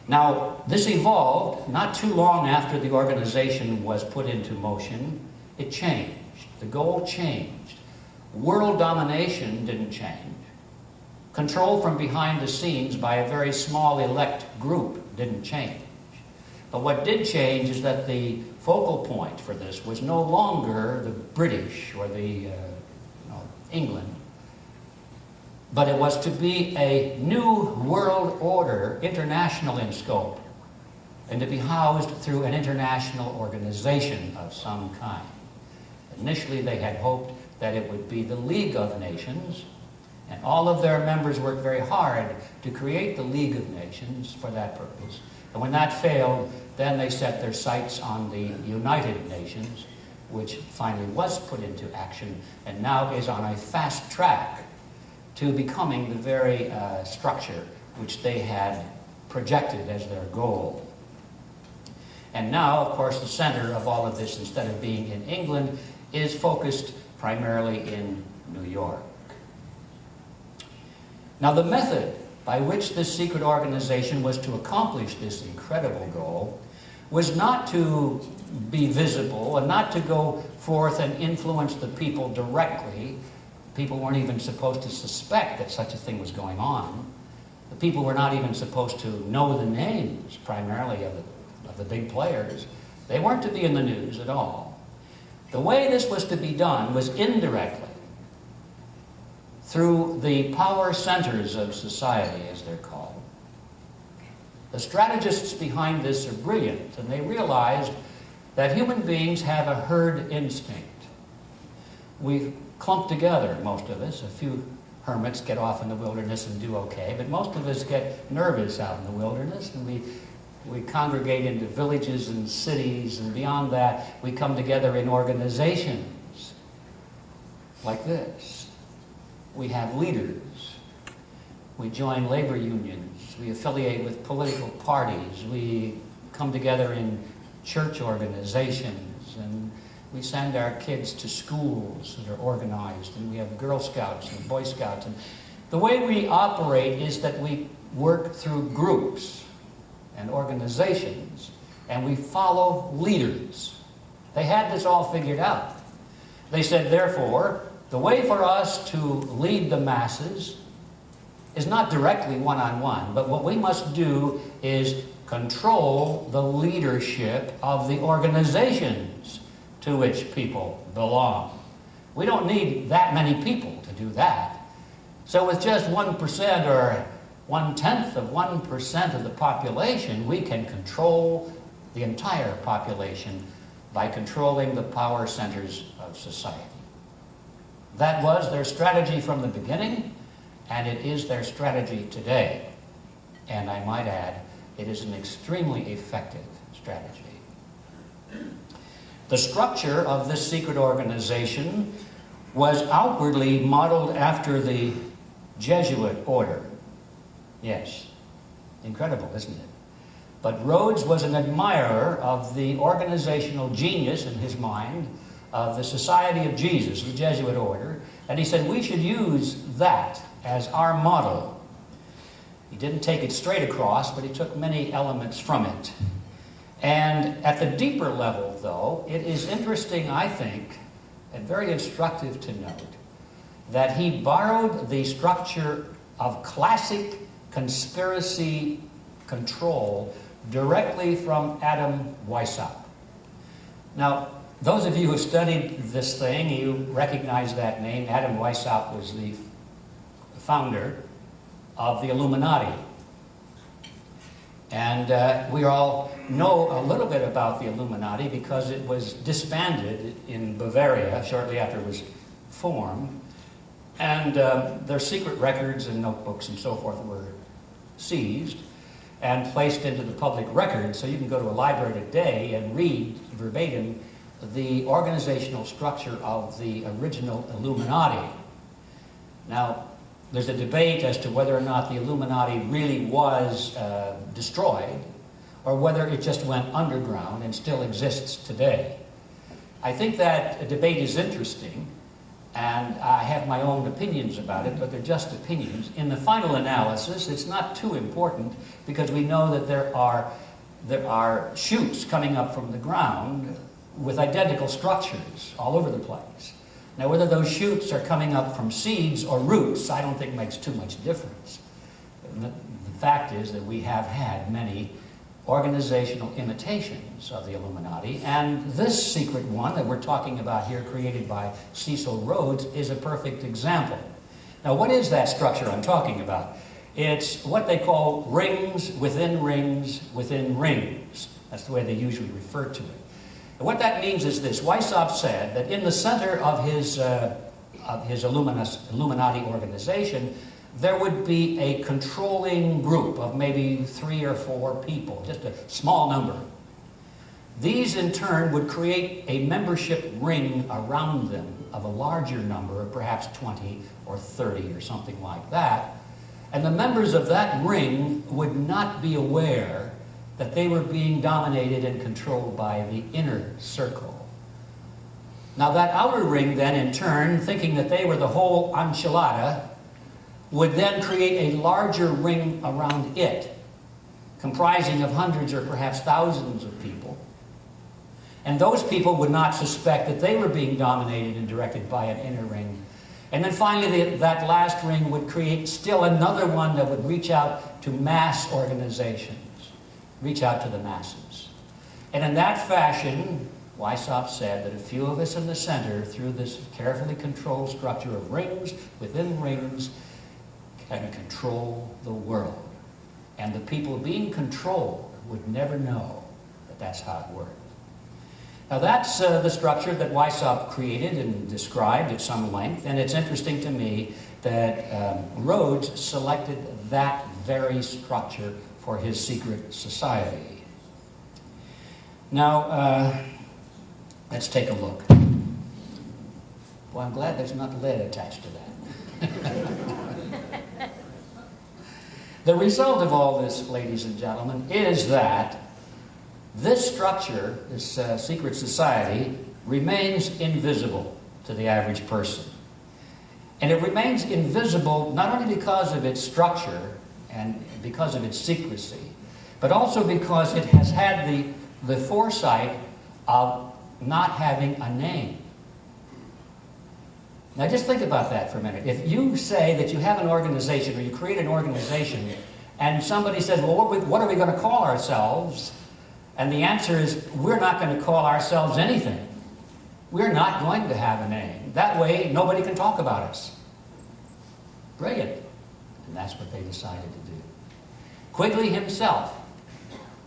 Now, this evolved not too long after the organization was put into motion. It changed. The goal changed. World domination didn't change. Control from behind the scenes by a very small elect group didn't change. But what did change is that the focal point for this was no longer the British or the England, but it was to be a new world order, international in scope, and to be housed through an international organization of some kind. Initially, they had hoped that it would be the League of Nations, and all of their members worked very hard to create the League of Nations for that purpose. And when that failed, then they set their sights on the United Nations, which finally was put into action and now is on a fast track to becoming the very structure which they had projected as their goal. And now, of course, the center of all of this, instead of being in England, is focused primarily in New York. Now, the method by which this secret organization was to accomplish this incredible goal was not to be visible and not to go forth and influence the people directly. People weren't even supposed to suspect that such a thing was going on. The people were not even supposed to know the names, primarily, of the big players. They weren't to be in the news at all. The way this was to be done was indirectly, through the power centers of society, as they're called. The strategists behind this are brilliant, and they realized that human beings have a herd instinct. We clump together, most of us. A few hermits get off in the wilderness and do okay, but most of us get nervous out in the wilderness, and we congregate into villages and cities, and beyond that, we come together in organizations like this. We have leaders. We join labor unions. We affiliate with political parties. We come together in church organizations, and we send our kids to schools that are organized, and we have Girl Scouts and Boy Scouts. And the way we operate is that we work through groups and organizations, and we follow leaders. They had this all figured out. They said, therefore, the way for us to lead the masses is not directly one-on-one, but what we must do is control the leadership of the organizations to which people belong. We don't need that many people to do that. So with just 1% or 1/10 of the population, we can control the entire population by controlling the power centers of society. That was their strategy from the beginning, and it is their strategy today. And I might add, it is an extremely effective strategy. The structure of this secret organization was outwardly modeled after the Jesuit order. Yes, incredible, isn't it? But Rhodes was an admirer of the organizational genius in his mind of the Society of Jesus, the Jesuit order, and he said we should use that as our model. He didn't take it straight across, but he took many elements from it. And at the deeper level, though, it is interesting, I think, and very instructive to note, that he borrowed the structure of classic conspiracy control directly from Adam Weishaupt. Now, those of you who studied this thing, you recognize that name. Adam Weishaupt was the founder of the Illuminati. And we all know a little bit about the Illuminati because it was disbanded in Bavaria shortly after it was formed. And their secret records and notebooks and so forth were seized and placed into the public record. So you can go to a library today and read verbatim the organizational structure of the original Illuminati. Now, there's a debate as to whether or not the Illuminati really was destroyed or whether it just went underground and still exists today. I think that debate is interesting, and I have my own opinions about it, but they're just opinions. In the final analysis, it's not too important because we know that there are shoots coming up from the ground with identical structures all over the place. Now, whether those shoots are coming up from seeds or roots, I don't think makes too much difference. The fact is that we have had many organizational imitations of the Illuminati, and this secret one that we're talking about here, created by Cecil Rhodes, is a perfect example. Now, what is that structure I'm talking about? It's what they call rings within rings within rings. That's the way they usually refer to it. And what that means is this. Weishaupt said that in the center of his Illuminati organization, there would be a controlling group of maybe 3 or 4 people, just a small number. These, in turn, would create a membership ring around them of a larger number, perhaps 20 or 30 or something like that. And the members of that ring would not be aware that they were being dominated and controlled by the inner circle. Now, that outer ring then, in turn, thinking that they were the whole enchilada, would then create a larger ring around it, comprising of hundreds or perhaps thousands of people. And those people would not suspect that they were being dominated and directed by an inner ring. And then finally, that last ring would create still another one that would reach out to mass organizations, reach out to the masses. And in that fashion, Weishaupt said that a few of us in the center, through this carefully controlled structure of rings within rings, can control the world. And the people being controlled would never know that that's how it worked. Now, that's the structure that Weishaupt created and described at some length, and it's interesting to me that Rhodes selected that very structure for his secret society. Now, let's take a look. Well, I'm glad there's not lead attached to that. The result of all this, ladies and gentlemen, is that this structure, this secret society, remains invisible to the average person. And it remains invisible not only because of its structure and because of its secrecy, but also because it has had the foresight of not having a name. Now just think about that for a minute. If you say that you have an organization or you create an organization and somebody says, well, what are we going to call ourselves? And the answer is, we're not going to call ourselves anything. We're not going to have a name. That way, nobody can talk about us. Brilliant. And that's what they decided to do. Quigley himself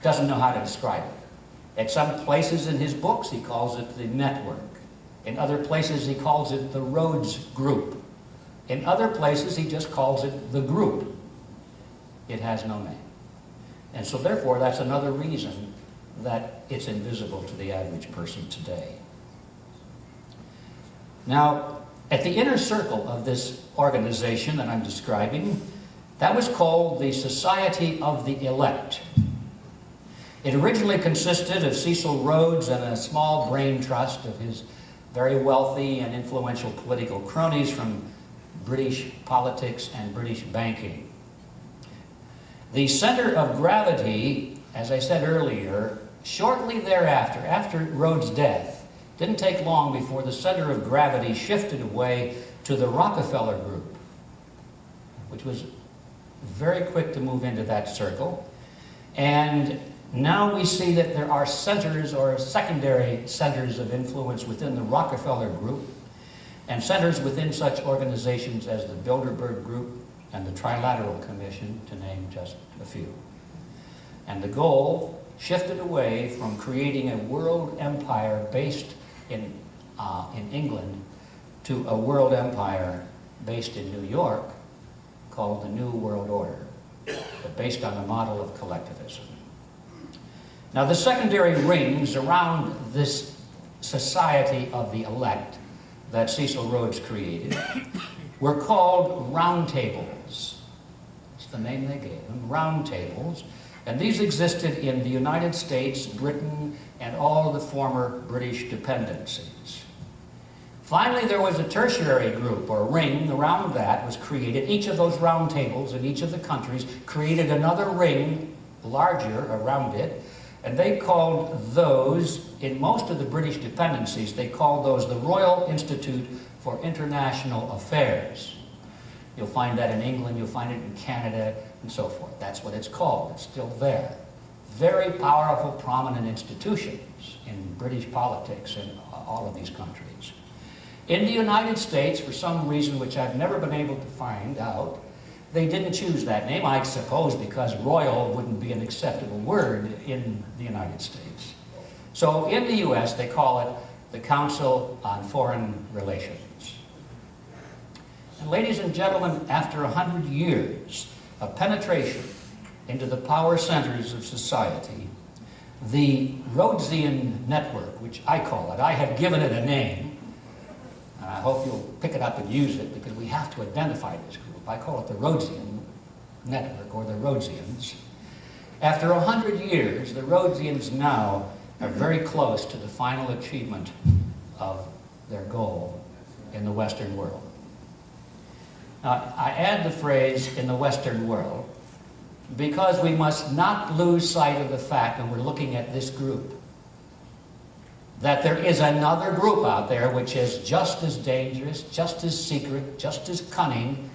doesn't know how to describe it. At some places in his books, he calls it the network. In other places, he calls it the Rhodes Group. In other places, he just calls it the group. It has no name. And so therefore, that's another reason that it's invisible to the average person today. Now, at the inner circle of this organization that I'm describing, that was called the Society of the Elect. It originally consisted of Cecil Rhodes and a small brain trust of his very wealthy and influential political cronies from British politics and British banking. The center of gravity, as I said earlier, shortly thereafter, after Rhodes' death, didn't take long before the center of gravity shifted away to the Rockefeller Group, which was very quick to move into that circle. And now we see that there are centers or secondary centers of influence within the Rockefeller Group and centers within such organizations as the Bilderberg Group and the Trilateral Commission, to name just a few. And the goal shifted away from creating a world empire based in England to a world empire based in New York called the New World Order, but based on the model of collectivism. Now, the secondary rings around this society of the elect that Cecil Rhodes created were called roundtables. That's the name they gave them, roundtables. And these existed in the United States, Britain, and all of the former British dependencies. Finally, there was a tertiary group, or ring, around that was created. Each of those round tables in each of the countries created another ring, larger, around it, and they called those, in most of the British dependencies, they called those the Royal Institute for International Affairs. You'll find that in England, you'll find it in Canada, and so forth. That's what it's called. It's still there. Very powerful, prominent institutions in British politics in all of these countries. In the United States, for some reason which I've never been able to find out, they didn't choose that name, I suppose because royal wouldn't be an acceptable word in the United States. So in the US, they call it the Council on Foreign Relations. And ladies and gentlemen, after 100 years of penetration into the power centers of society, the Rhodesian network, which I call it, I have given it a name, and I hope you'll pick it up and use it because we have to identify this group. I call it the Rhodesian network, or the Rhodesians. After 100 years, the Rhodesians now are very close to the final achievement of their goal in the Western world. Now, I add the phrase, in the Western world, because we must not lose sight of the fact, and we're looking at this group, that there is another group out there which is just as dangerous, just as secret, just as cunning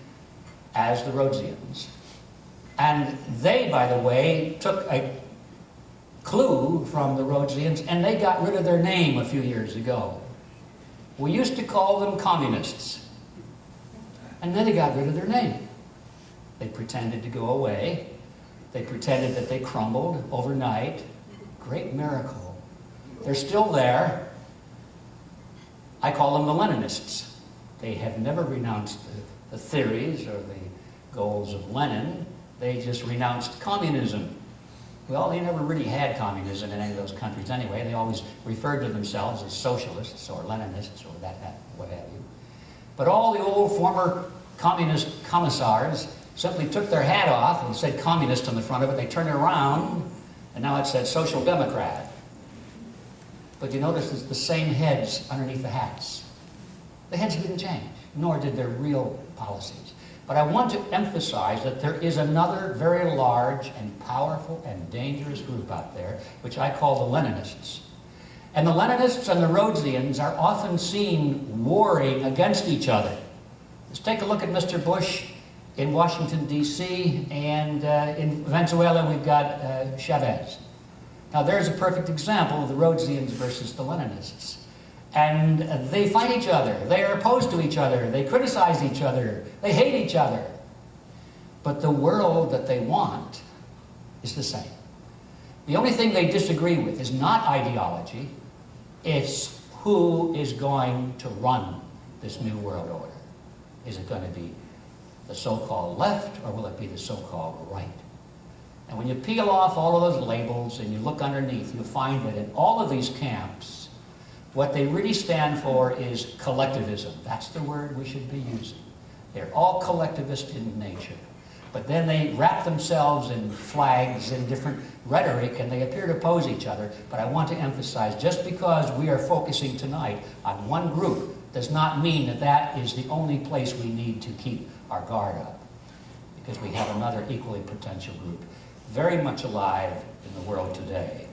as the Rhodesians. And they, by the way, took a clue from the Rhodesians, and they got rid of their name a few years ago. We used to call them communists, and then they got rid of their name. They pretended to go away. They pretended that they crumbled overnight. Great miracle. They're still there. I call them the Leninists. They have never renounced the theories or the goals of Lenin. They just renounced communism. Well, they never really had communism in any of those countries anyway. They always referred to themselves as socialists or Leninists or what have you. But all the old former communist commissars simply took their hat off and said communist on the front of it. They turned it around, and now it said social democrat. But you notice it's the same heads underneath the hats. The heads didn't change, nor did their real policies. But I want to emphasize that there is another very large and powerful and dangerous group out there, which I call the Leninists. And the Leninists and the Rhodesians are often seen warring against each other. Let's take a look at Mr. Bush in Washington, D.C., and in Venezuela we've got Chavez. Now there's a perfect example of the Rhodesians versus the Leninists. And they fight each other, they are opposed to each other, they criticize each other, they hate each other. But the world that they want is the same. The only thing they disagree with is not ideology, it's who is going to run this new world order. Is it going to be the so-called left, or will it be the so-called right? And when you peel off all of those labels and you look underneath, you'll find that in all of these camps, what they really stand for is collectivism. That's the word we should be using. They're all collectivist in nature. But then they wrap themselves in flags and different rhetoric, and they appear to oppose each other. But I want to emphasize, just because we are focusing tonight on one group does not mean that that is the only place we need to keep our guard up, because we have another equally potential group very much alive in the world today.